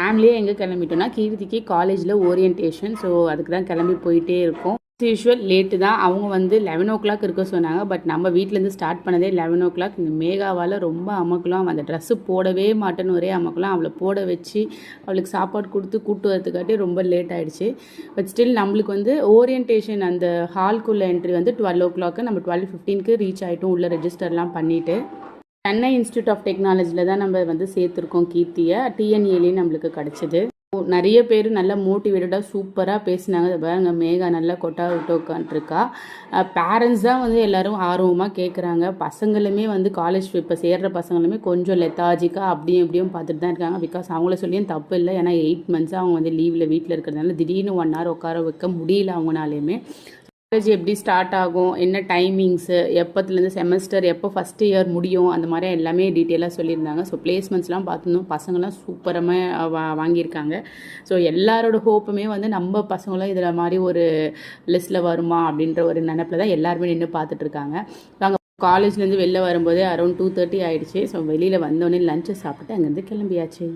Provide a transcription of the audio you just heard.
ஃபேமிலியே எங்கே கிளம்பிட்டோன்னா கீர்த்திக்கு காலேஜில் ஓரியன்டேஷன். ஸோ அதுக்கு தான் கிளம்பி போயிட்டே இருக்கோம். யூஷுவல் லேட்டு தான். அவங்க வந்து 11 இருக்க சொன்னாங்க. பட் நம்ம வீட்டிலேருந்து ஸ்டார்ட் பண்ணதே 11. இந்த மேகாவால் ரொம்ப அமக்கலாம். அந்த ட்ரெஸ்ஸு போடவே மாட்டேன்னு ஒரே அமக்கலாம். அவளை போட வச்சு அவளுக்கு சாப்பாடு கொடுத்து கூட்டு வரதுக்காட்டி ரொம்ப லேட் ஆகிடுச்சு. பட் ஸ்டில் நம்மளுக்கு வந்து ஓரியன்டேஷன் அந்த ஹால்குள்ளே என்ட்ரி வந்து 12 நம்ம 12:15 ரீச் ஆகிட்டோம். உள்ள ரெஜிஸ்டர்லாம் பண்ணிவிட்டு சென்னை இன்ஸ்டியூட் ஆஃப் டெக்னாலஜியில் தான் நம்ம வந்து சேர்த்துருக்கோம் கீர்த்தியை. டிஎன்ஏலையும் நம்மளுக்கு கிடச்சிது. நிறைய பேர் நல்லா மோட்டிவேட்டடாக சூப்பராக பேசினாங்க. அதை பாருங்க, மேகா நல்லா கொட்டா விட்டு உட்காந்துருக்கா. பேரண்ட்ஸ் தான் வந்து எல்லோரும் ஆர்வமாக கேட்குறாங்க. பசங்களுமே வந்து காலேஜ் இப்போ சேர்கிற பசங்களுமே கொஞ்சம் லெத்தாஜிக்காக அப்படியும் இப்படியும் பார்த்துட்டு தான் இருக்காங்க. பிகாஸ் அவங்கள சொல்லியும் தப்பு இல்லை. ஏன்னா 8 மந்த்ஸாக அவங்க வந்து லீவில் வீட்டில் இருக்கிறதுனால திடீர்னு 1 hour உட்கார வைக்க முடியல அவங்களாலையுமே. காலேஜ் எப்படி ஸ்டார்ட் ஆகும், என்ன டைமிங்ஸு, எப்போத்துலேருந்து செமஸ்டர், எப்போ ஃபஸ்ட் இயர் முடியும், அந்த மாதிரி எல்லாமே டீட்டெயிலாக சொல்லியிருந்தாங்க. ஸோ பிளேஸ்மெண்ட்ஸ்லாம் பார்த்துருந்தோம். பசங்களாம் சூப்பரமாக வாங்கியிருக்காங்க. ஸோ எல்லாரோட ஹோப்புமே வந்து நம்ம பசங்களும் இதில் மாதிரி ஒரு லிஸ்ட்டில் வருமா அப்படின்ற ஒரு நினப்பில் தான் எல்லாருமே நின்று பார்த்துட்ருக்காங்க. நாங்கள் காலேஜ்லேருந்து வெளில வரும்போதே அரௌண்ட் 2:30 ஆகிடுச்சு. ஸோ வெளியில் வந்தோடனே லஞ்சை சாப்பிட்டு அங்கேருந்து கிளம்பியாச்சு.